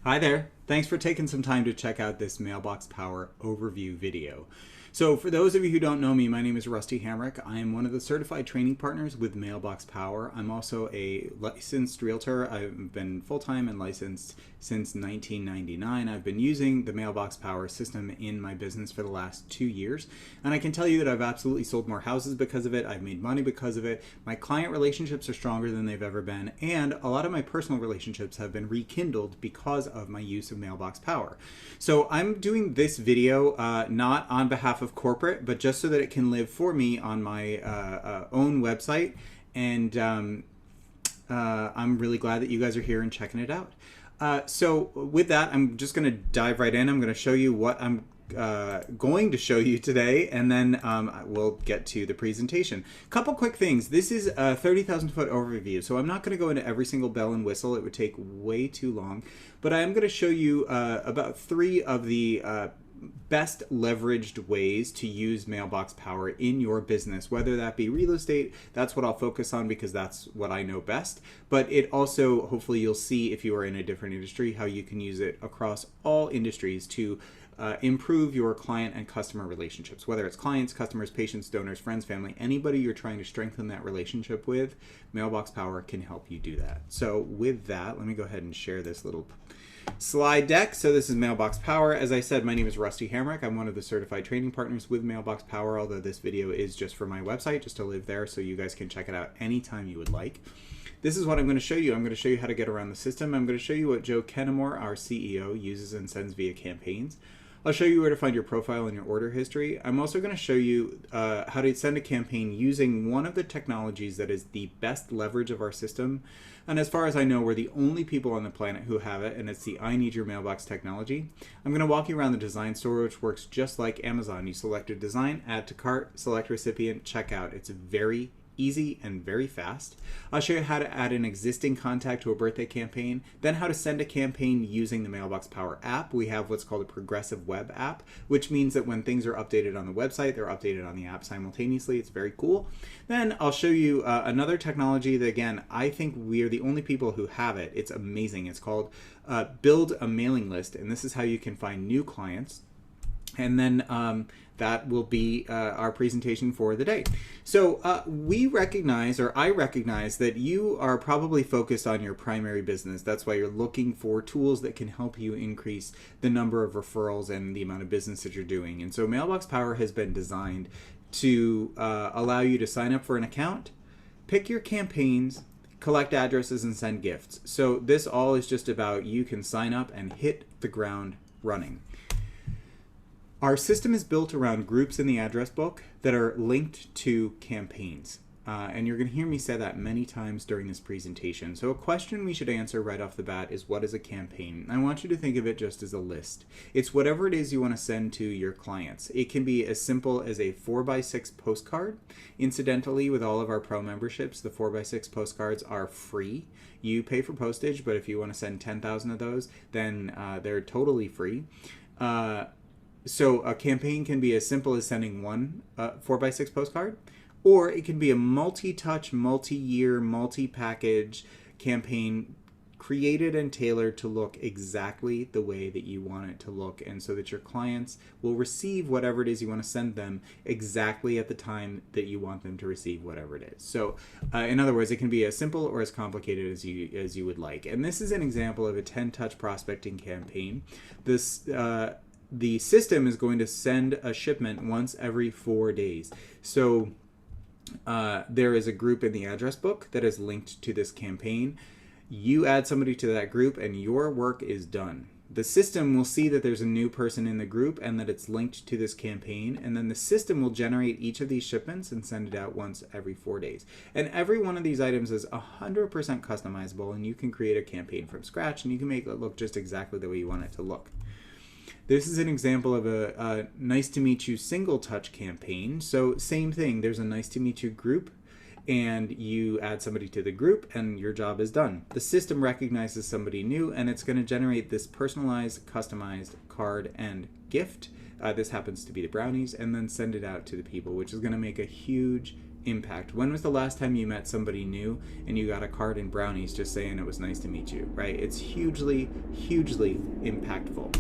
Hi there. Thanks for taking some time to check out this Mailbox Power overview video. So for those of you who don't know me, my name is Rusty Hamrick. I am one of the certified training partners with Mailbox Power. I'm also a licensed realtor. I've been full-time and licensed since 1999. I've been using the Mailbox Power system in my business for the last 2 years. And I can tell you that I've absolutely sold more houses because of it. I've made money because of it. My client relationships are stronger than they've ever been. And a lot of my personal relationships have been rekindled because of my use of Mailbox Power. So I'm doing this video not on behalf of corporate, but just so that it can live for me on my own website. And I'm really glad that you guys are here and checking it out. So with that, I'm just going to dive right in. I'm going to show you what I'm going to show you today, and then we'll get to the presentation. Couple quick things. This is a 30,000 foot overview, so I'm not going to go into every single bell and whistle. It would take way too long, but I am going to show you about 3 of the best leveraged ways to use Mailbox Power in your business, whether that be real estate. That's what I'll focus on because that's what I know best. But it also, hopefully you'll see if you are in a different industry, how you can use it across all industries to improve your client and customer relationships, whether it's clients, customers, patients, donors, friends, family, anybody you're trying to strengthen that relationship with. Mailbox Power can help you do that. So with that, let me go ahead and share this little slide deck. So this is Mailbox Power. As I said, my name is Rusty Hamrick. I'm one of the certified training partners with Mailbox Power, although this video is just for my website, just to live there, so you guys can check it out anytime you would like. This is what I'm going to show you. I'm going to show you how to get around the system. I'm going to show you what Joe Kennemore, our CEO, uses and sends via campaigns. I'll show you where to find your profile and your order history. I'm also going to show you how to send a campaign using one of the technologies that is the best leverage of our system. And as far as I know, we're the only people on the planet who have it, and it's the I Need Your Mailbox technology. I'm going to walk you around the design store, which works just like Amazon. You select a design, add to cart, select recipient, checkout. It's very easy and very fast. I'll show you how to add an existing contact to a birthday campaign, then how to send a campaign using the Mailbox Power app. We have what's called a progressive web app, which means that when things are updated on the website, they're updated on the app simultaneously. It's very cool. Then I'll show you another technology that, again, I think we are the only people who have it. It's amazing. It's called Build a Mailing List, and this is how you can find new clients. And then that will be our presentation for the day. So we recognize, or I recognize, that you are probably focused on your primary business. That's why you're looking for tools that can help you increase the number of referrals and the amount of business that you're doing. And so Mailbox Power has been designed to allow you to sign up for an account, pick your campaigns, collect addresses, and send gifts. So this all is just about you can sign up and hit the ground running. Our system is built around groups in the address book that are linked to campaigns. And you're going to hear me say that many times during this presentation. So a question we should answer right off the bat is, what is a campaign? I want you to think of it just as a list. It's whatever it is you want to send to your clients. It can be as simple as a 4x6 postcard. Incidentally, with all of our pro memberships, the 4x6 postcards are free. You pay for postage, but if you want to send 10,000 of those, then they're totally free. So a campaign can be as simple as sending one 4x6 postcard, or it can be a multi-touch, multi-year, multi-package campaign created and tailored to look exactly the way that you want it to look, and so that your clients will receive whatever it is you want to send them exactly at the time that you want them to receive whatever it is. So in other words, it can be as simple or as complicated as you would like. And this is an example of a 10-touch prospecting campaign. The system is going to send a shipment once every 4 days. So there is a group in the address book that is linked to this campaign. You add somebody to that group and your work is done. The system will see that there's a new person in the group and that it's linked to this campaign, and then the system will generate each of these shipments and send it out once every 4 days. And every one of these items is 100% customizable, and you can create a campaign from scratch, and you can make it look just exactly the way you want it to look. This is an example of a nice to meet you single touch campaign. So same thing, there's a nice to meet you group, and you add somebody to the group and your job is done. The system recognizes somebody new and it's going to generate this personalized, customized card and gift. This happens to be the brownies, and then send it out to the people, which is going to make a huge impact? When was the last time you met somebody new and you got a card and brownies just saying it was nice to meet you, right? It's hugely, hugely impactful.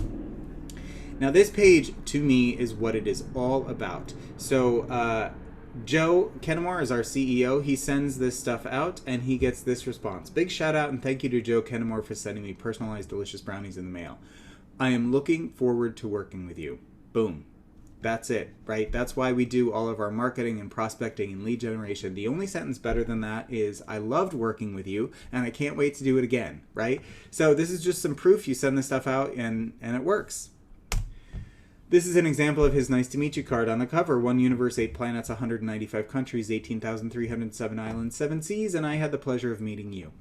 Now this page, to me, is what it is all about. So Joe Kennemore is our CEO. He sends this stuff out and he gets this response. Big shout out and thank you to Joe Kennemore for sending me personalized delicious brownies in the mail. I am looking forward to working with you. Boom. That's it, right? That's why we do all of our marketing and prospecting and lead generation. The only sentence better than that is, I loved working with you and I can't wait to do it again, right? So this is just some proof. You send this stuff out and it works. This is an example of his nice to meet you card. On the cover, 1 universe, 8 planets, 195 countries, 18,307 islands, 7 seas, and I had the pleasure of meeting you.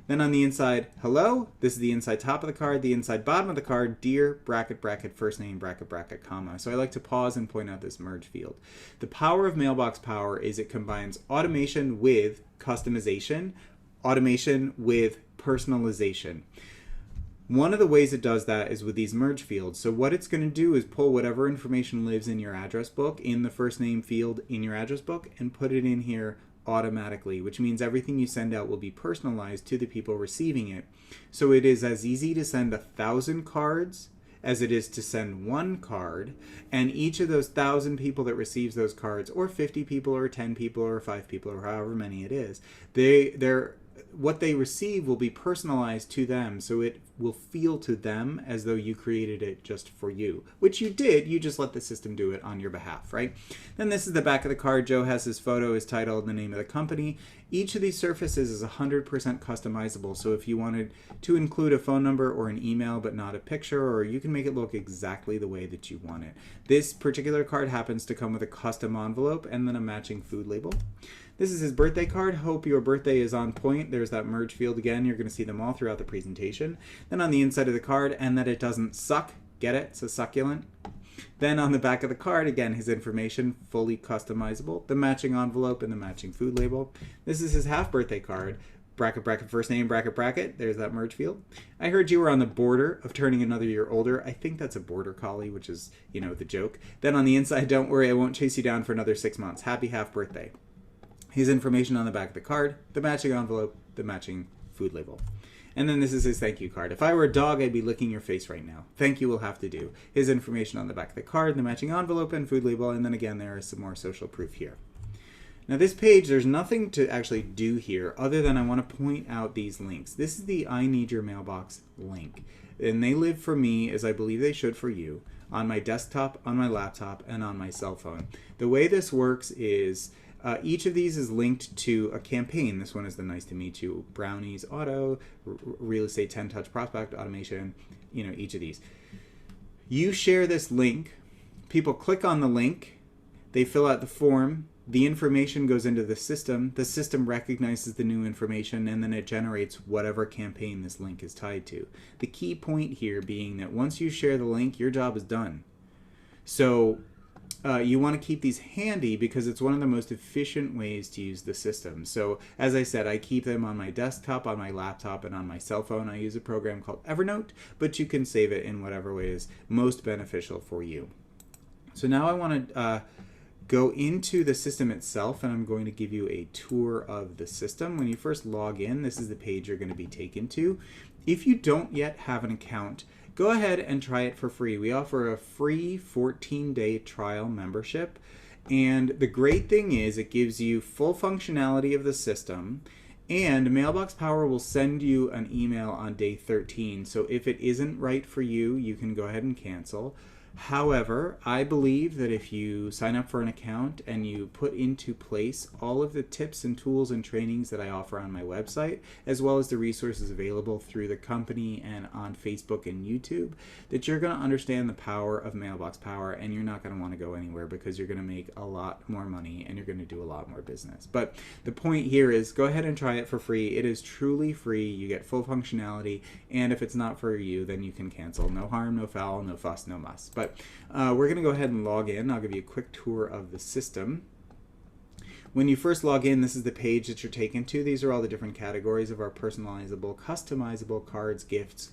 Then on the inside, hello. This is the inside top of the card. The inside bottom of the card, dear, bracket, bracket, first name, bracket, bracket, comma. So I like to pause and point out this merge field. The power of Mailbox Power is it combines automation with customization, automation with personalization. One of the ways it does that is with these merge fields. So what it's going to do is pull whatever information lives in your address book, in the first name field in your address book, and put it in here automatically, which means everything you send out will be personalized to the people receiving it. So it is as easy to send 1,000 cards as it is to send 1 card, and each of those 1,000 people that receives those cards, or 50 people, or 10 people, or 5 people, or however many it is, what they receive will be personalized to them, so it will feel to them as though you created it just for you, which you did. You just let the system do it on your behalf, right? Then this is the back of the card. Joe has his photo, his title, the name of the company. Each of these surfaces is 100% customizable, so if you wanted to include a phone number or an email but not a picture, or you can make it look exactly the way that you want it. This particular card happens to come with a custom envelope and then a matching food label. This is his birthday card. Hope your birthday is on point. There's that merge field again. You're going to see them all throughout the presentation. Then on the inside of the card, and that it doesn't suck. Get it? It's a succulent. Then on the back of the card, again, his information, fully customizable. The matching envelope and the matching food label. This is his half birthday card. Bracket, bracket, first name, bracket, bracket. There's that merge field. I heard you were on the border of turning another year older. I think that's a border collie, which is, you know, the joke. Then on the inside, don't worry, I won't chase you down for another 6 months. Happy half birthday. His information on the back of the card, the matching envelope, the matching food label. And then this is his thank you card. If I were a dog, I'd be licking your face right now. Thank you will have to do. His information on the back of the card, the matching envelope and food label, and then again there is some more social proof here. Now this page, there's nothing to actually do here other than I want to point out these links. This is the I Need Your Mailbox link. And they live for me, as I believe they should for you, on my desktop, on my laptop, and on my cell phone. The way this works is each of these is linked to a campaign. This one is the nice to meet you, brownies, auto, real estate 10 touch prospect, automation, you know, each of these. You share this link, people click on the link, they fill out the form, the information goes into the system recognizes the new information, and then it generates whatever campaign this link is tied to. The key point here being that once you share the link, your job is done. So you want to keep these handy because it's one of the most efficient ways to use the system. So as I said, I keep them on my desktop, on my laptop, and on my cell phone. I use a program called Evernote, but you can save it in whatever way is most beneficial for you. So now I want to go into the system itself, and I'm going to give you a tour of the system. When you first log in, this is the page you're going to be taken to. If you don't yet have an account, go ahead and try it for free. We offer a free 14-day trial membership. And the great thing is it gives you full functionality of the system, and Mailbox Power will send you an email on day 13. So if it isn't right for you, you can go ahead and cancel. However, I believe that if you sign up for an account and you put into place all of the tips and tools and trainings that I offer on my website, as well as the resources available through the company and on Facebook and YouTube, that you're going to understand the power of Mailbox Power, and you're not going to want to go anywhere because you're going to make a lot more money and you're going to do a lot more business. But the point here is go ahead and try it for free. It is truly free. You get full functionality, and if it's not for you, then you can cancel. No harm, no foul, no fuss, no muss. But we're going to go ahead and log in. I'll give you a quick tour of the system. When you first log in, this is the page that you're taken to. These are all the different categories of our personalizable, customizable cards, gifts,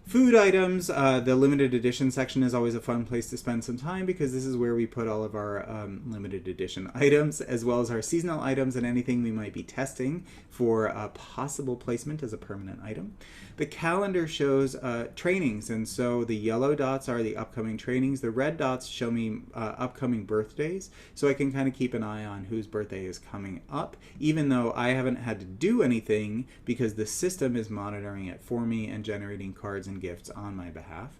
Food items, the limited edition section is always a fun place to spend some time because this is where we put all of our limited edition items, as well as our seasonal items and anything we might be testing for a possible placement as a permanent item. The calendar shows trainings, and so the yellow dots are the upcoming trainings. The red dots show me upcoming birthdays, so I can kind of keep an eye on whose birthday is coming up, even though I haven't had to do anything because the system is monitoring it for me and generating cards and gifts on my behalf.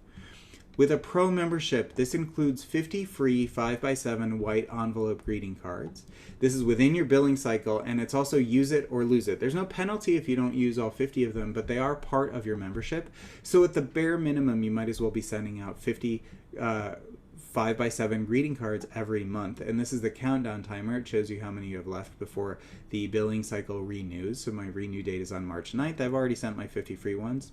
With a pro membership, this includes 50 free 5x7 white envelope greeting cards. This is within your billing cycle, and it's also use it or lose it. There's no penalty if you don't use all 50 of them, but they are part of your membership. So at the bare minimum, you might as well be sending out 50 5x7 greeting cards every month. And this is the countdown timer. It shows you how many you have left before the billing cycle renews. So my renew date is on March 9th. I've already sent my 50 free ones.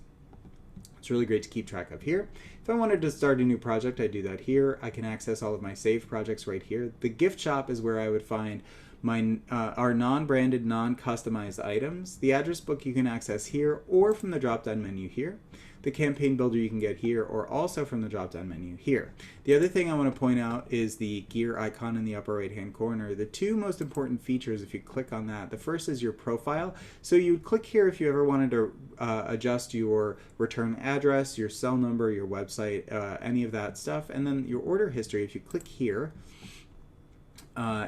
It's really great to keep track of here. If I wanted to start a new project, I do that here. I can access all of my saved projects right here. The gift shop is where I would find my our non-branded, non-customized items. The address book you can access here or from the drop-down menu here. The campaign builder you can get here or also from the drop-down menu here. The other thing I want to point out is the gear icon in the upper right-hand corner. The two most important features, if you click on that, the first is your profile. So you would click here if you ever wanted to adjust your return address, your cell number, your website, any of that stuff. And then your order history, if you click here,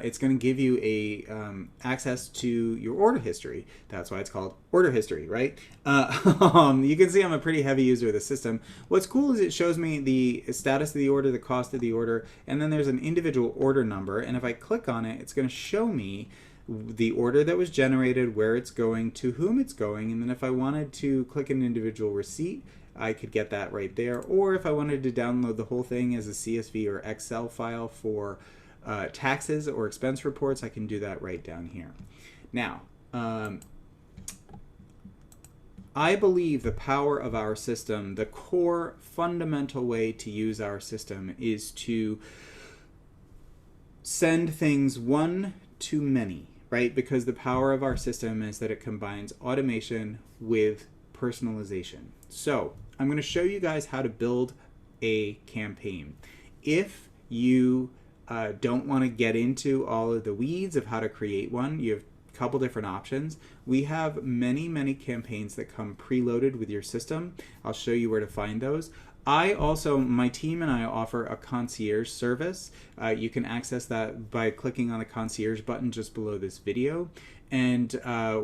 it's going to give you a access to your order history. That's why it's called order history, right? You can see I'm a pretty heavy user of the system. What's cool is it shows me the status of the order, the cost of the order, and then there's an individual order number. And if I click on it, it's going to show me the order that was generated, where it's going, to whom it's going. And then if I wanted to click an individual receipt, I could get that right there. Or if I wanted to download the whole thing as a CSV or Excel file for taxes or expense reports, I can do that right down here. Now, I believe the power of our system, the core fundamental way to use our system is to send things one to many, right? Because the power of our system is that it combines automation with personalization. So I'm going to show you guys how to build a campaign. If you don't want to get into all of the weeds of how to create one, you have a couple different options. We have many campaigns that come preloaded with your system. I'll show you where to find those. My team and I offer a concierge service. You can access that by clicking on the concierge button just below this video. And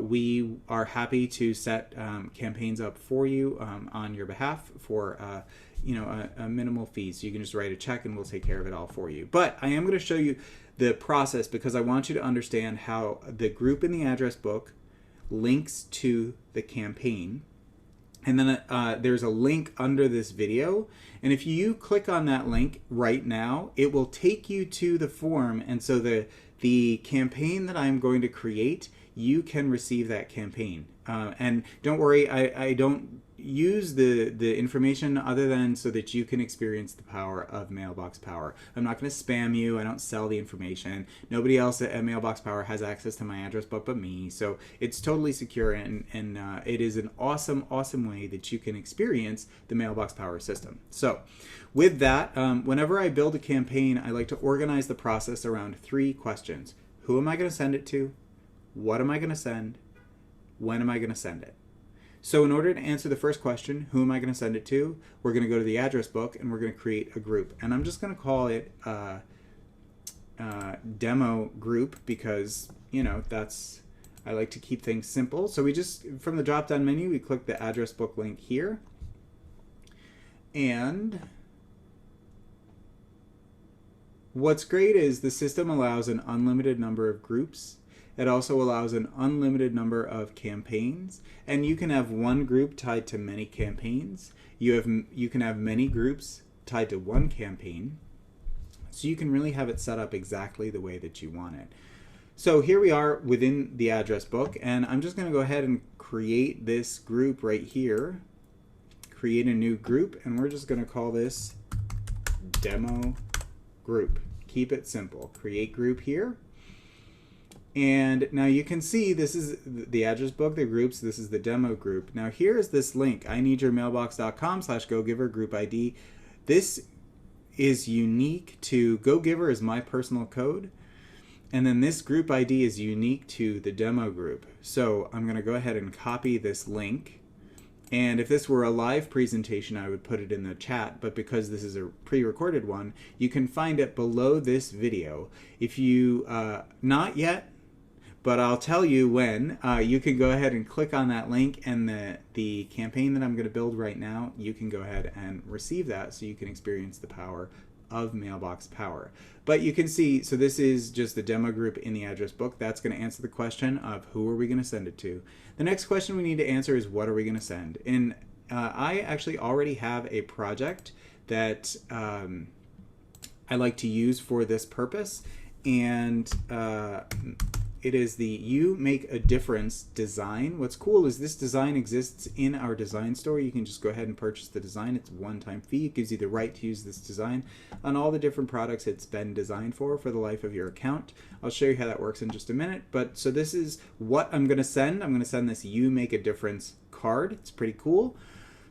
we are happy to set campaigns up for you on your behalf for a minimal fee. So you can just write a check and we'll take care of it all for you. But I am going to show you the process because I want you to understand how the group in the address book links to the campaign. And then there's a link under this video. And if you click on that link right now, it will take you to the form. And so the campaign that I'm going to create, you can receive that campaign. And don't worry, I don't use the information other than so that you can experience the power of Mailbox Power. I'm not going to spam you. I don't sell the information. Nobody else at Mailbox Power has access to my address book but me. So it's totally secure, and it is an awesome way that you can experience the Mailbox Power system. So with that, whenever I build a campaign, I like to organize the process around 3 questions. Who am I going to send it to? What am I going to send? When am I going to send it? So in order to answer the first question, who am I going to send it to, we're going to go to the address book and we're going to create a group. And I'm just going to call it demo group because, I like to keep things simple. So we just, from the drop-down menu, we click the address book link here. And what's great is the system allows an unlimited number of groups. It also allows an unlimited number of campaigns, and you can have one group tied to many campaigns. You can have many groups tied to one campaign, so you can really have it set up exactly the way that you want it. So here we are within the address book, and I'm just going to go ahead and create this group right here. Create a new group, and we're just going to call this demo group. Keep it simple. Create group here. And now you can see this is the address book, the groups, this is the demo group. Now here's this link, ineedyourmailbox.com/GoGiver group ID. This is unique to GoGiver is my personal code. And then this group ID is unique to the demo group. So I'm going to go ahead and copy this link. And if this were a live presentation, I would put it in the chat. But because this is a pre-recorded one, you can find it below this video. If you, not yet, but I'll tell you when, you can go ahead and click on that link, and the campaign that I'm going to build right now, you can go ahead and receive that so you can experience the power of Mailbox Power. But you can see, so this is just the demo group in the address book. That's going to answer the question of who are we going to send it to. The next question we need to answer is what are we going to send? And I actually already have a project that I like to use for this purpose, and it is the You Make a Difference design. What's cool is this design exists in our design store. You can just go ahead and purchase the design. It's a one-time fee. It gives you the right to use this design on all the different products it's been designed for the life of your account. I'll show you how that works in just a minute. But so this is what I'm going to send. I'm going to send this You Make a Difference card. It's pretty cool.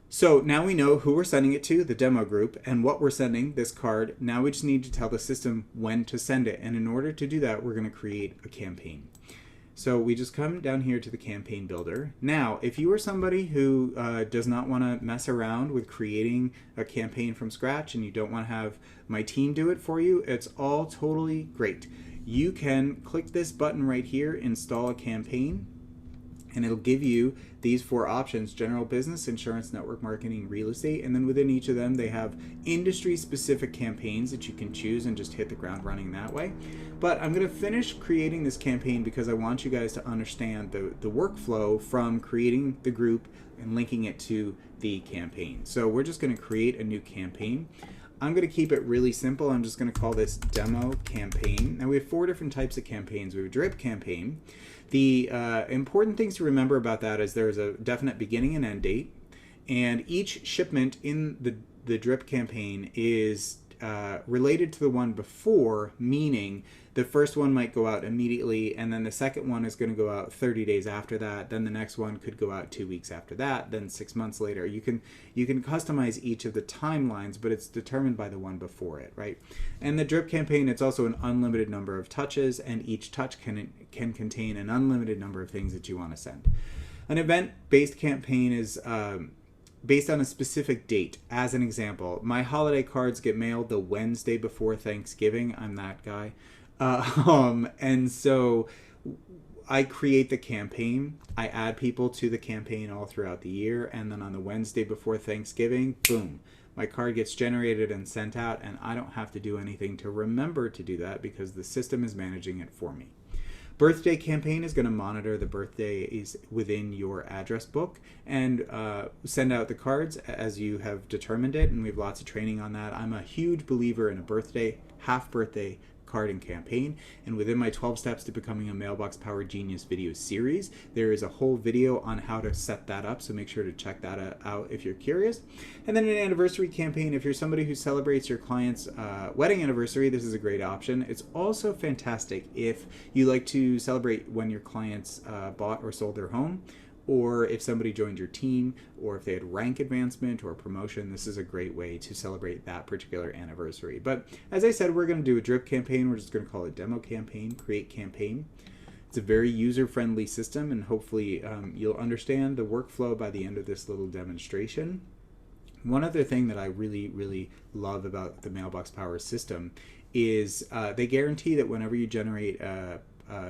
So now we know who we're sending it to, the demo group, and what we're sending, this card. Now we just need to tell the system when to send it. And in order to do that, we're going to create a campaign. So we just come down here to the campaign builder. Now, if you are somebody who does not want to mess around with creating a campaign from scratch and you don't want to have my team do it for you, it's all totally great. You can click this button right here, Install a Campaign, and it'll give you these 4 options: general business, insurance, network marketing, real estate. And then within each of them, they have industry-specific campaigns that you can choose and just hit the ground running that way. But I'm going to finish creating this campaign because I want you guys to understand the workflow from creating the group and linking it to the campaign. So we're just going to create a new campaign. I'm going to keep it really simple. I'm just going to call this demo campaign. Now we have 4 different types of campaigns. We have a drip campaign. The important things to remember about that is there's a definite beginning and end date, and each shipment in the drip campaign is related to the one before, meaning the first one might go out immediately, and then the second one is going to go out 30 days after that. Then the next one could go out 2 weeks after that. Then 6 months later. You can customize each of the timelines, but it's determined by the one before it, right? And the drip campaign, it's also an unlimited number of touches, and each touch can contain an unlimited number of things that you want to send. An event-based campaign is based on a specific date. As an example, my holiday cards get mailed the Wednesday before Thanksgiving. I'm that guy. And so I create the campaign. I add people to the campaign all throughout the year. And then on the Wednesday before Thanksgiving, boom, my card gets generated and sent out. And I don't have to do anything to remember to do that because the system is managing it for me. Birthday campaign is going to monitor the birthdays within your address book and send out the cards as you have determined it. And we have lots of training on that. I'm a huge believer in a birthday, half birthday card and campaign. And within my 12 steps to becoming a Mailbox Power Genius video series, there is a whole video on how to set that up. So make sure to check that out if you're curious. And then an anniversary campaign. If you're somebody who celebrates your client's wedding anniversary, this is a great option. It's also fantastic if you like to celebrate when your clients bought or sold their home, or if somebody joined your team, or if they had rank advancement or promotion. This is a great way to celebrate that particular anniversary. But as I said, we're going to do a drip campaign. We're just going to call it demo campaign, create campaign. It's a very user-friendly system, and hopefully you'll understand the workflow by the end of this little demonstration. One other thing that I really, really love about the Mailbox Power system is they guarantee that whenever you generate a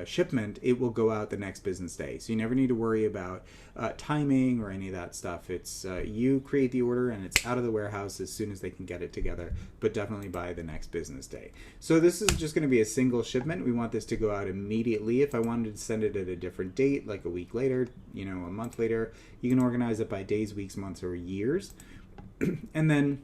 shipment, it will go out the next business day. So you never need to worry about timing or any of that stuff. It's you create the order and it's out of the warehouse as soon as they can get it together, but definitely by the next business day. So this is just going to be a single shipment. We want this to go out immediately. If I wanted to send it at a different date, like a week later, a month later, you can organize it by days, weeks, months, or years. And then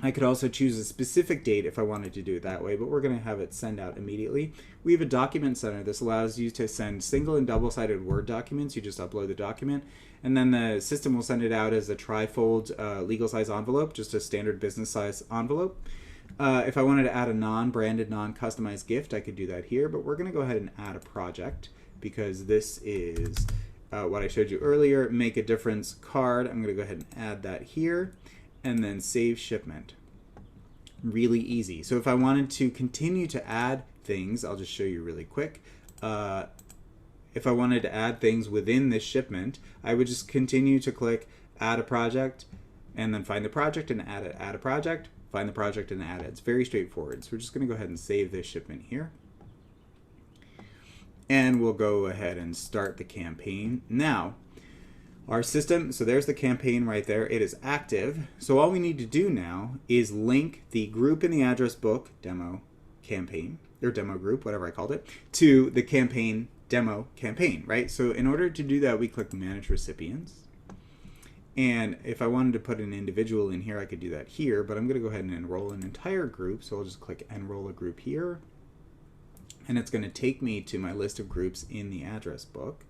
I could also choose a specific date if I wanted to do it that way, but we're going to have it send out immediately. We have a document center. This allows you to send single and double-sided Word documents. You just upload the document, and then the system will send it out as a trifold legal size envelope, just a standard business size envelope. If I wanted to add a non-branded, non-customized gift, I could do that here, but we're going to go ahead and add a project because this is what I showed you earlier, make a difference card. I'm going to go ahead and add that here and then save shipment. Really easy. So if I wanted to continue to add things, I'll just show you really quick. If I wanted to add things within this shipment, I would just continue to click add a project and then find the project and add it, add a project, find the project and add it. It's very straightforward. So we're just going to go ahead and save this shipment here. And we'll go ahead and start the campaign. Now, our system, so there's the campaign right there. It is active. So all we need to do now is link the group in the address book, demo campaign, or demo group, whatever I called it, to the campaign, demo campaign, right? So in order to do that, we click Manage Recipients. And if I wanted to put an individual in here, I could do that here, but I'm going to go ahead and enroll an entire group. So I'll just click Enroll a Group here. And it's going to take me to my list of groups in the address book.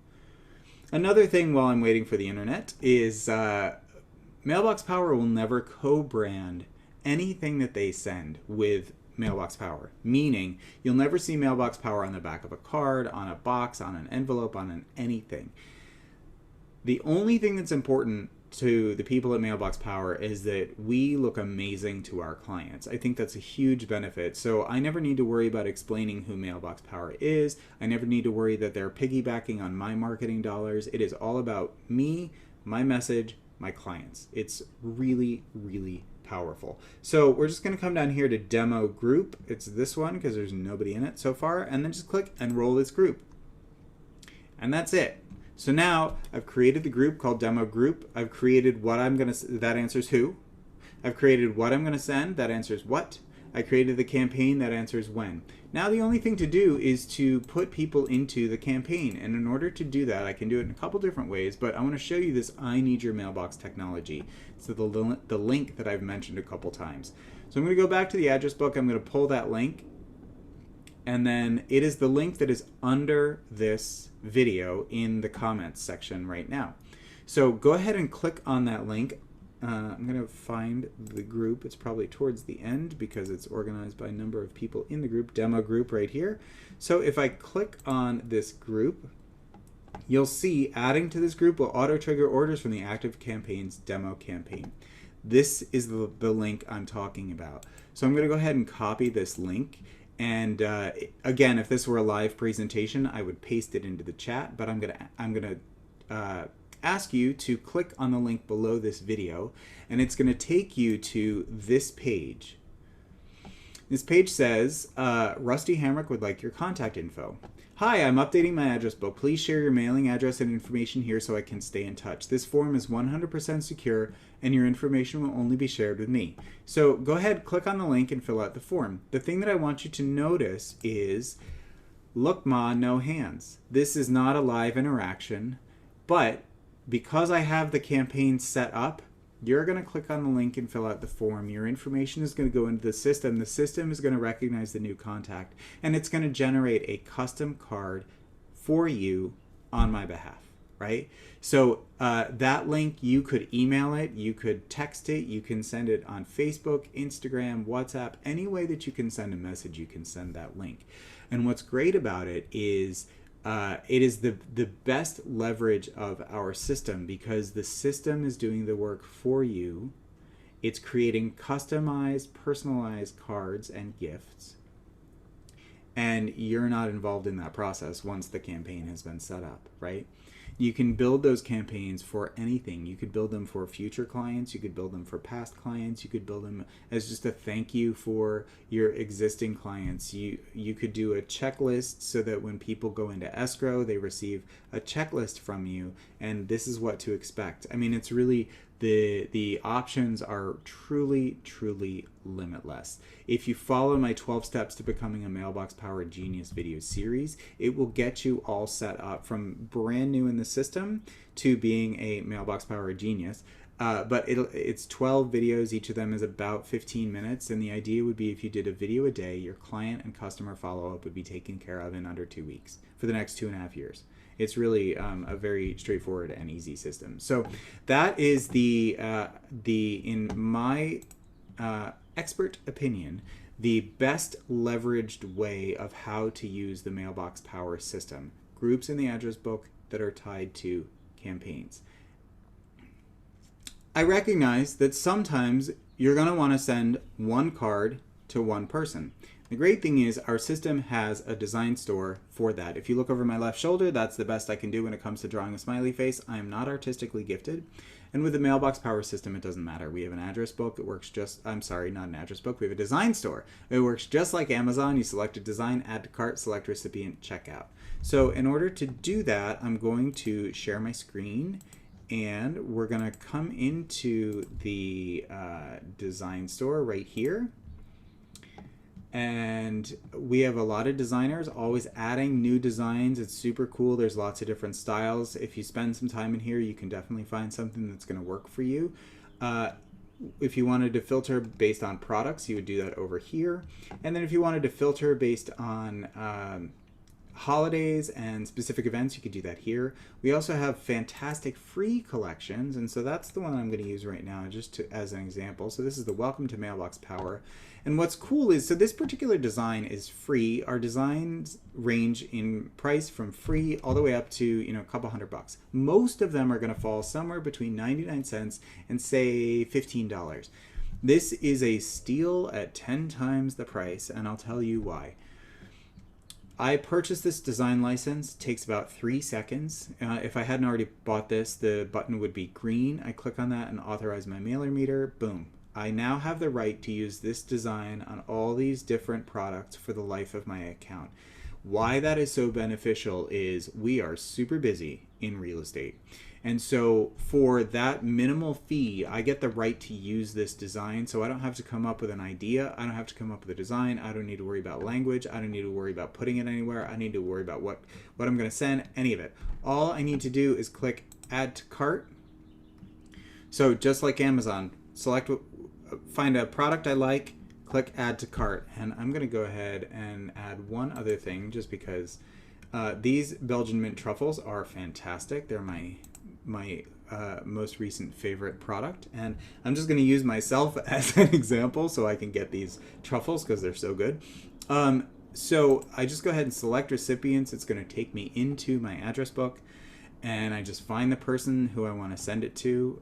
Another thing while I'm waiting for the internet is Mailbox Power will never co-brand anything that they send with Mailbox Power. Meaning, you'll never see Mailbox Power on the back of a card, on a box, on an envelope, on anything. The only thing that's important to the people at Mailbox Power is that we look amazing to our clients. I think that's a huge benefit. So I never need to worry about explaining who Mailbox Power is. I never need to worry that they're piggybacking on my marketing dollars. It is all about me, my message, my clients. It's really, really powerful. So we're just going to come down here to Demo Group. It's this one because there's nobody in it so far. And then just click Enroll this group. And that's it. So now I've created the group called Demo Group. I've created what I'm going to, that answers who. I've created what I'm going to send, that answers what. I created the campaign, that answers when. Now the only thing to do is to put people into the campaign. And in order to do that, I can do it in a couple different ways, but I want to show you this I Need Your Mailbox technology. So the link that I've mentioned a couple times. So I'm going to go back to the address book. I'm going to pull that link. And then it is the link that is under this video in the comments section right now. So go ahead and click on that link. I'm going to find the group. It's probably towards the end because it's organized by number of people in the group, demo group right here. So if I click on this group, you'll see adding to this group will auto trigger orders from the active campaign's demo campaign. This is the link I'm talking about. So I'm going to go ahead and copy this link. And again, if this were a live presentation, I would paste it into the chat, but I'm gonna ask you to click on the link below this video, and it's gonna take you to this page. This page says, Rusty Hamrick would like your contact info. Hi, I'm updating my address book. Please share your mailing address and information here so I can stay in touch. This form is 100% secure and your information will only be shared with me. So go ahead, click on the link and fill out the form. The thing that I want you to notice is, look ma, no hands. This is not a live interaction, but because I have the campaign set up, you're going to click on the link and fill out the form. Your information is going to go into the system. The system is going to recognize the new contact, and it's going to generate a custom card for you on my behalf, right? So that link, you could email it, you could text it, you can send it on Facebook, Instagram, WhatsApp, any way that you can send a message, you can send that link. And what's great about it is the best leverage of our system because the system is doing the work for you. It's creating customized, personalized cards and gifts. And you're not involved in that process once the campaign has been set up, right? You can build those campaigns for anything. You could build them for future clients. You could build them for past clients. You could build them as just a thank you for your existing clients. You could do a checklist so that when people go into escrow, they receive a checklist from you, and this is what to expect. I mean, it's really, the options are truly, truly limitless. If you follow my 12 steps to becoming a Mailbox Power Genius video series, it will get you all set up from brand new in the system to being a Mailbox Power Genius. But it's 12 videos. Each of them is about 15 minutes. And the idea would be if you did a video a day, your client and customer follow-up would be taken care of in under 2 weeks for the next 2.5 years. It's really a very straightforward and easy system. So that is in my expert opinion, the best leveraged way of how to use the Mailbox Power system. Groups in the address book that are tied to campaigns. I recognize that sometimes you're going to want to send one card to one person. The great thing is our system has a design store for that. If you look over my left shoulder, that's the best I can do when it comes to drawing a smiley face. I am not artistically gifted. And with the Mailbox Power system, it doesn't matter. We have an address book that works I'm sorry, not an address book. We have a design store. It works just like Amazon. You select a design, add to cart, select recipient, checkout. So in order to do that, I'm going to share my screen, and we're going to come into the design store right here. And we have a lot of designers always adding new designs. It's super cool. There's lots of different styles. If you spend some time in here, you can definitely find something that's going to work for you. If you wanted to filter based on products, you would do that over here. And then if you wanted to filter based on holidays and specific events, you could do that here. We also have fantastic free collections, and so that's the one I'm going to use right now just as an example. So this is the Welcome to Mailbox Power. And what's cool is, so this particular design is free. Our designs range in price from free all the way up to, a couple $100. Most of them are going to fall somewhere between 99 cents and say $15. This is a steal at 10 times the price, and I'll tell you why. I purchased this design license. It takes about 3 seconds. If I hadn't already bought this, the button would be green. I click on that and authorize my mailer meter. Boom. I now have the right to use this design on all these different products for the life of my account. Why that is so beneficial is we are super busy in real estate. And so for that minimal fee, I get the right to use this design. So I don't have to come up with an idea. I don't have to come up with a design. I don't need to worry about language. I don't need to worry about putting it anywhere. I need to worry about what I'm going to send, any of it. All I need to do is click add to cart. So just like Amazon, find a product I like, click add to cart. And I'm going to go ahead and add one other thing just because these Belgian mint truffles are fantastic. They're my most recent favorite product, and I'm just going to use myself as an example so I can get these truffles because they're so good. So I just go ahead and select recipients. It's going to take me into my address book, and I just find the person who I want to send it to.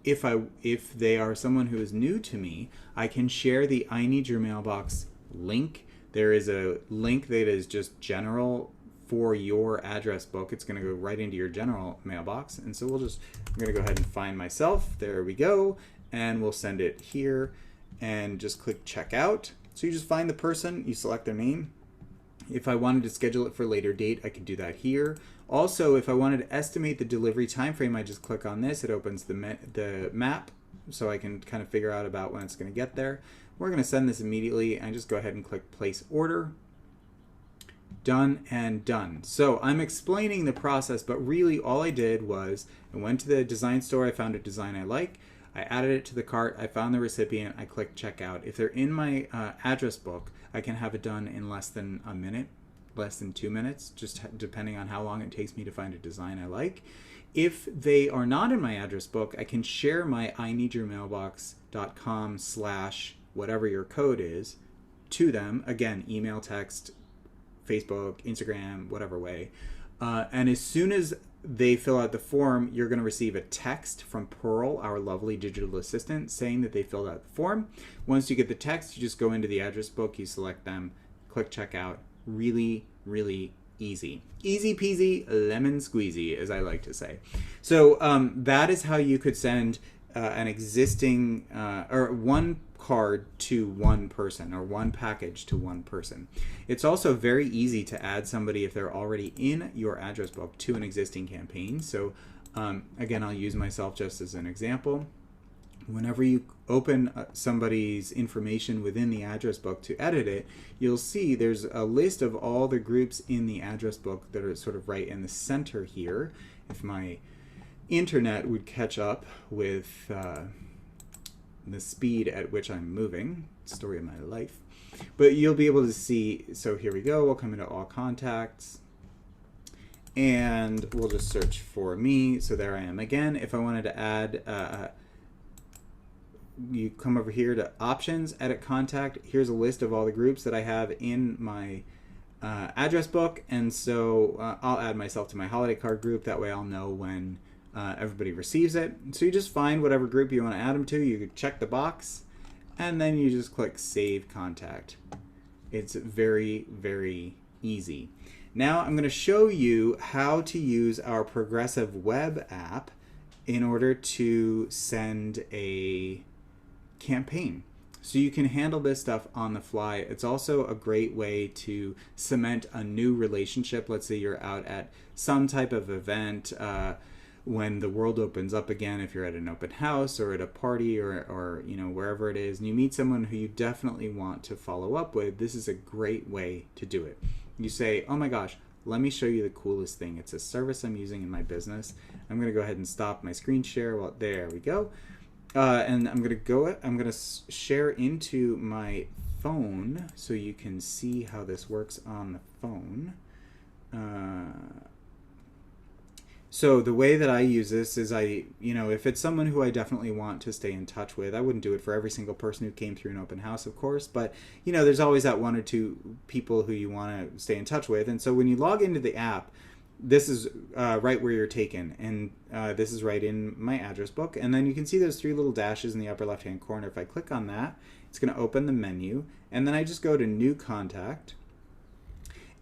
If they are someone who is new to me, I can share the I Need Your Mailbox link. There is a link that is just general for your address book. It's going to go right into your general mailbox. And so I'm going to go ahead and find myself. There we go. And we'll send it here and just click checkout. So you just find the person, you select their name. If I wanted to schedule it for a later date, I could do that here. Also, if I wanted to estimate the delivery time frame, I just click on this. It opens the map so I can kind of figure out about when it's going to get there. We're going to send this immediately and just go ahead and click place order. Done and done. So I'm explaining the process, but really all I did was I went to the design store, I found a design I like, I added it to the cart, I found the recipient, I clicked checkout. If they're in my address book, I can have it done in less than a minute, less than 2 minutes, just depending on how long it takes me to find a design I like. If they are not in my address book, I can share my ineedyourmailbox.com/ whatever your code is to them. Again, email, text, Facebook, Instagram, whatever way. And as soon as they fill out the form, you're going to receive a text from Pearl, our lovely digital assistant, saying that they filled out the form. Once you get the text, you just go into the address book, you select them, click checkout. Really, really easy. Easy peasy, lemon squeezy, as I like to say. So that is how you could send an existing or one card to one person or one package to one person. It's also very easy to add somebody if they're already in your address book to an existing campaign. So again, I'll use myself just as an example. Whenever you open somebody's information within the address book to edit it, you'll see there's a list of all the groups in the address book that are sort of right in the center here. If my internet would catch up with the speed at which I'm moving, story of my life. But you'll be able to see, so here we go, we'll come into all contacts, and we'll just search for me, so there I am again. If I wanted to add you come over here to options, edit contact. Here's a list of all the groups that I have in my address book, and so I'll add myself to my holiday card group. That way I'll know when everybody receives it. So you just find whatever group you want to add them to. You check the box, and then you just click Save Contact. It's very, very easy. Now I'm going to show you how to use our Progressive Web app in order to send a campaign. So you can handle this stuff on the fly. It's also a great way to cement a new relationship. Let's say you're out at some type of event when the world opens up again, if you're at an open house or at a party or you know, wherever it is, and you meet someone who you definitely want to follow up with. This is a great way to do it. You say, oh my gosh, let me show you the coolest thing. It's a service I'm using in my business. I'm going to go ahead and stop my screen share. Well, there we go. And I'm going to share into my phone so you can see how this works on the phone. So the way that I use this is if it's someone who I definitely want to stay in touch with, I wouldn't do it for every single person who came through an open house, of course, but there's always that one or two people who you want to stay in touch with. And so when you log into the app, this is right where you're taken, and this is right in my address book. And then you can see those three little dashes in the upper left-hand corner. If I click on that, it's going to open the menu, and then I just go to New Contact.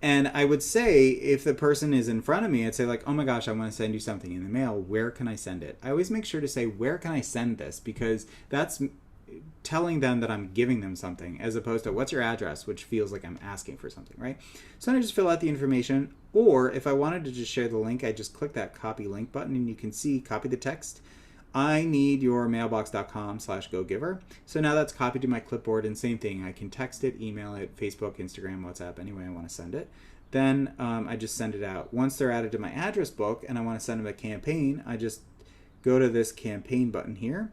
And I would say, if the person is in front of me, I'd say like, oh my gosh, I want to send you something in the mail. Where can I send it? I always make sure to say, where can I send this? Because that's telling them that I'm giving them something, as opposed to what's your address, which feels like I'm asking for something, right? So then I just fill out the information. Or if I wanted to just share the link, I just click that copy link button, and you can see copy the text. I need your mailbox.com/go-giver. So now that's copied to my clipboard, and same thing. I can text it, email it, Facebook, Instagram, WhatsApp, any way I want to send it. Then I just send it out. Once they're added to my address book and I want to send them a campaign, I just go to this campaign button here.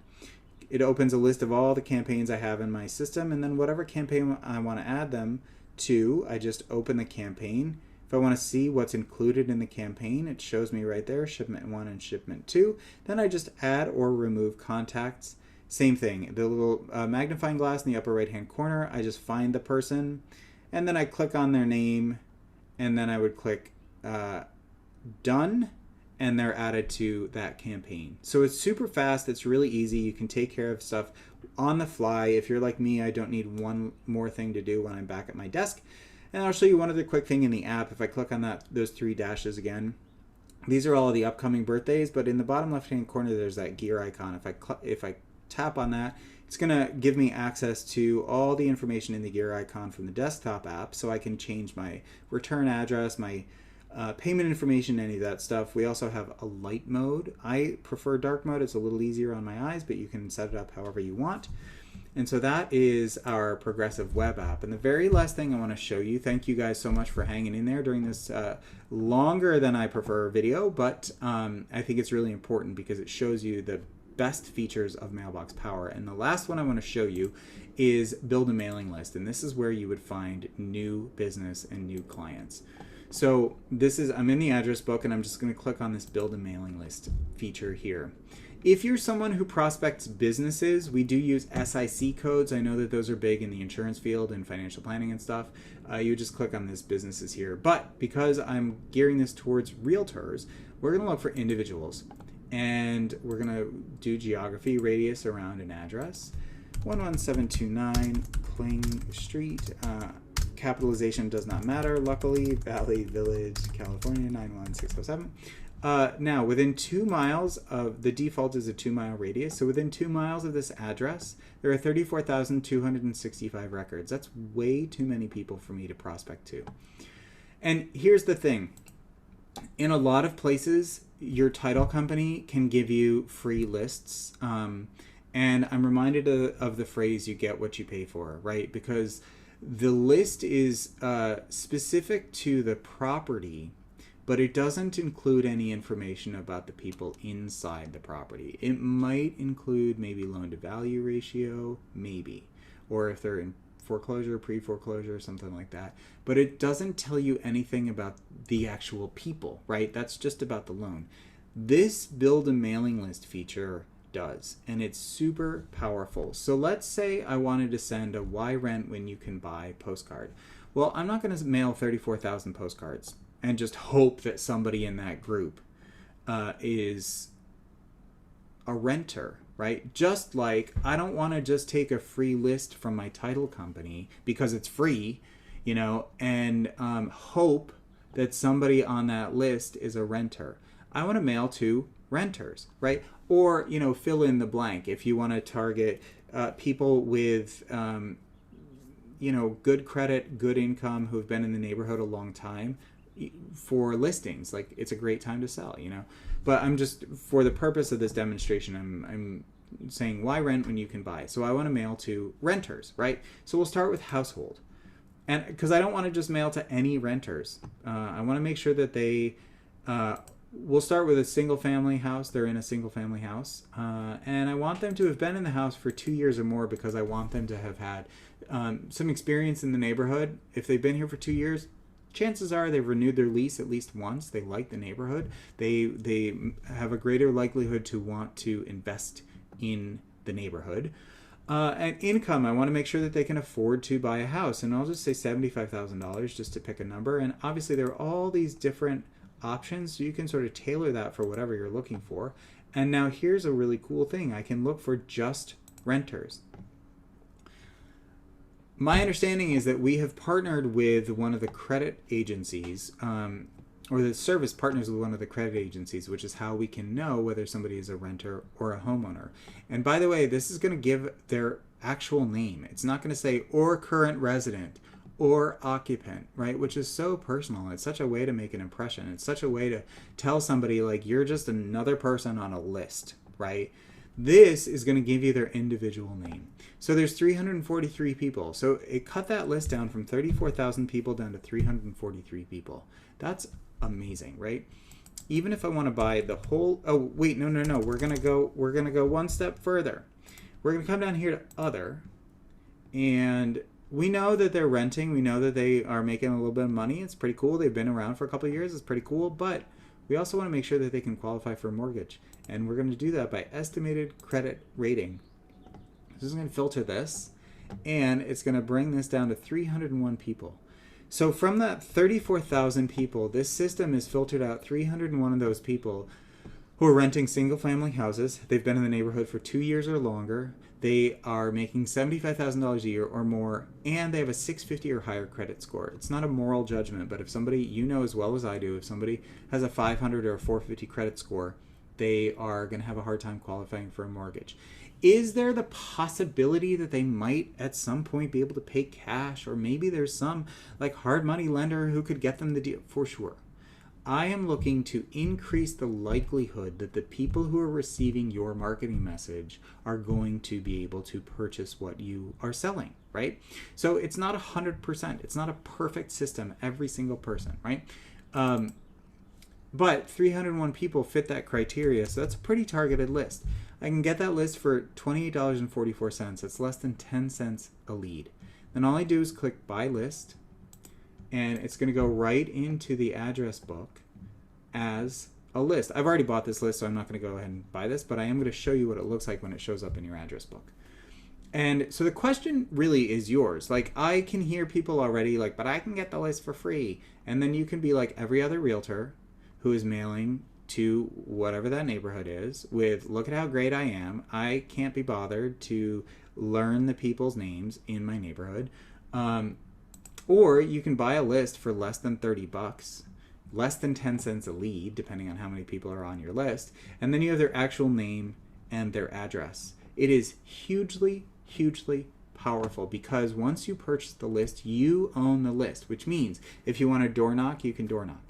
It opens a list of all the campaigns I have in my system, and then whatever campaign I want to add them to, I just open the campaign. If I want to see what's included in the campaign, it shows me right there, shipment 1 and shipment 2. Then I just add or remove contacts. Same thing, the little magnifying glass in the upper right-hand corner, I just find the person, and then I click on their name, and then I would click Done, and they're added to that campaign. So it's super fast, it's really easy, you can take care of stuff on the fly. If you're like me, I don't need one more thing to do when I'm back at my desk. And I'll show you one other quick thing in the app. If I click on those three dashes again, these are all the upcoming birthdays, but in the bottom left-hand corner, there's that gear icon. If I tap on that, it's gonna give me access to all the information in the gear icon from the desktop app, so I can change my return address, my payment information, any of that stuff. We also have a light mode. I prefer dark mode. It's a little easier on my eyes, but you can set it up however you want. And so that is our Progressive Web app. And the very last thing I want to show you, thank you guys so much for hanging in there during this longer than I prefer video, but I think it's really important because it shows you the best features of Mailbox Power. And the last one I want to show you is build a mailing list. And this is where you would find new business and new clients. So I'm in the address book, and I'm just going to click on this build a mailing list feature here. If you're someone who prospects businesses, we do use SIC codes. I know that those are big in the insurance field and financial planning and stuff. You just click on this businesses here. But because I'm gearing this towards realtors, we're going to look for individuals. And we're going to do geography, radius around an address. 11729 Kling Street. Capitalization does not matter, luckily. Valley Village, California, 91607. Now, within 2 miles of, the default is a 2-mile radius, so within 2 miles of this address, there are 34,265 records. That's way too many people for me to prospect to. And here's the thing. In a lot of places, your title company can give you free lists, and I'm reminded of the phrase, you get what you pay for, right? Because the list is specific to the property, but it doesn't include any information about the people inside the property. It might include maybe loan to value ratio, maybe, or if they're in foreclosure, pre-foreclosure, something like that. But it doesn't tell you anything about the actual people, right? That's just about the loan. This build a mailing list feature does, and it's super powerful. So let's say I wanted to send a why rent when you can buy postcard. Well, I'm not going to mail 34,000 postcards and just hope that somebody in that group is a renter, right? Just like I don't want to just take a free list from my title company because it's free, and hope that somebody on that list is a renter. I want to mail to renters, right? Or, fill in the blank. If you want to target people with, good credit, good income, who've been in the neighborhood a long time for listings, like it's a great time to sell, But I'm just, for the purpose of this demonstration, I'm saying why rent when you can buy. So I want to mail to renters, right? So we'll start with household. And because I don't want to just mail to any renters. I want to make sure that they... we'll start with a single family house. They're in a single family house. And I want them to have been in the house for 2 years or more because I want them to have had some experience in the neighborhood. If they've been here for 2 years, chances are they've renewed their lease at least once. They like the neighborhood. They have a greater likelihood to want to invest in the neighborhood. And income, I want to make sure that they can afford to buy a house. And I'll just say $75,000 just to pick a number. And obviously there are all these different options, so you can sort of tailor that for whatever you're looking for. And now here's a really cool thing. I can look for just renters. My understanding is that we have partnered with one of the credit agencies, or the service partners with one of the credit agencies, which is how we can know whether somebody is a renter or a homeowner. And by the way, this is going to give their actual name. It's not going to say or current resident or occupant, right? Which is so personal. It's such a way to make an impression. It's such a way to tell somebody like you're just another person on a list, right? This is going to give you their individual name. So there's 343 people. So it cut that list down from 34,000 people down to 343 people. That's amazing, right? Even if I want to buy the whole, oh wait, no. We're gonna go one step further. We're gonna come down here to other, and we know that they're renting. We know that they are making a little bit of money. It's pretty cool. They've been around for a couple of years. It's pretty cool, but we also want to make sure that they can qualify for a mortgage. And we're going to do that by estimated credit rating. This is going to filter this, and it's going to bring this down to 301 people. So from that 34,000 people, this system has filtered out 301 of those people who are renting single-family houses. They've been in the neighborhood for 2 years or longer. They are making $75,000 a year or more, and they have a 650 or higher credit score. It's not a moral judgment, but if somebody, you know as well as I do, if somebody has a 500 or a 450 credit score, they are going to have a hard time qualifying for a mortgage. Is there the possibility that they might at some point be able to pay cash, or maybe there's some like hard money lender who could get them the deal? For sure. I am looking to increase the likelihood that the people who are receiving your marketing message are going to be able to purchase what you are selling, right? So it's not 100%. It's not a perfect system, every single person, right? But 301 people fit that criteria, so that's a pretty targeted list. I can get that list for $28.44. That's less than 10 cents a lead. Then all I do is click Buy List, and it's going to go right into the address book as a list. I've already bought this list, so I'm not going to go ahead and buy this, but I am going to show you what it looks like when it shows up in your address book. And so the question really is yours. Like, I can hear people already like, but I can get the list for free. And then you can be like every other realtor who is mailing to whatever that neighborhood is with, look at how great I am. I can't be bothered to learn the people's names in my neighborhood. Or you can buy a list for less than $30, less than 10 cents a lead, depending on how many people are on your list. And then you have their actual name and their address. It is hugely, hugely powerful because once you purchase the list, you own the list, which means if you want to door knock, you can door knock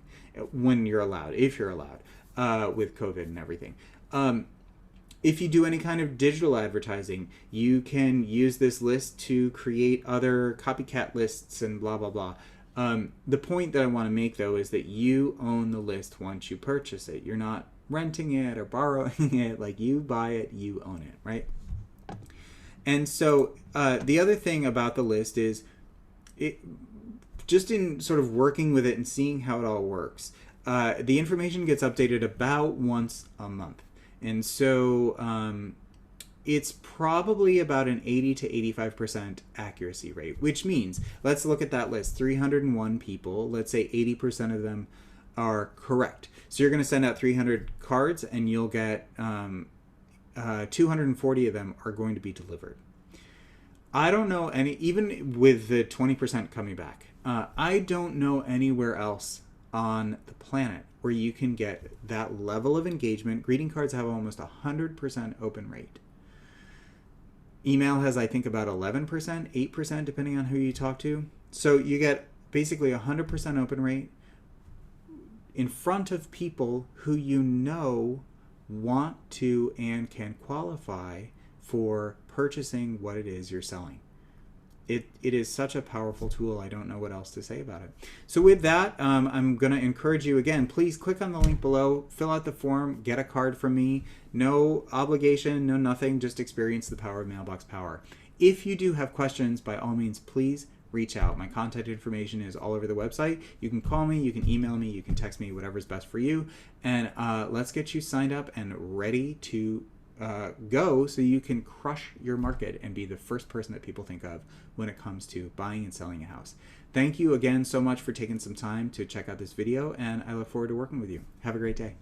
when you're allowed, if you're allowed, with COVID and everything. If you do any kind of digital advertising, you can use this list to create other copycat lists and blah, blah, blah. The point that I want to make, though, is that you own the list once you purchase it. You're not renting it or borrowing it. Like, you buy it, you own it, right? And so the other thing about the list is just in sort of working with it and seeing how it all works, the information gets updated about once a month. And so it's probably about an 80 to 85% accuracy rate, which means, let's look at that list, 301 people, let's say 80% of them are correct. So you're going to send out 300 cards and you'll get 240 of them are going to be delivered. I don't know any, even with the 20% coming back, I don't know anywhere else on the planet where you can get that level of engagement. Greeting cards have almost 100% open rate. Email has, I think, about 11%, 8%, depending on who you talk to. So you get basically 100% open rate in front of people who you know want to and can qualify for purchasing what it is you're selling. It is such a powerful tool. I don't know what else to say about it. So with that, I'm going to encourage you again, please click on the link below, fill out the form, get a card from me. No obligation, no nothing, just experience the power of Mailbox Power. If you do have questions, by all means, please reach out. My contact information is all over the website. You can call me, you can email me, you can text me, whatever's best for you. And let's get you signed up and ready to go so you can crush your market and be the first person that people think of when it comes to buying and selling a house. Thank you again so much for taking some time to check out this video, and I look forward to working with you. Have a great day.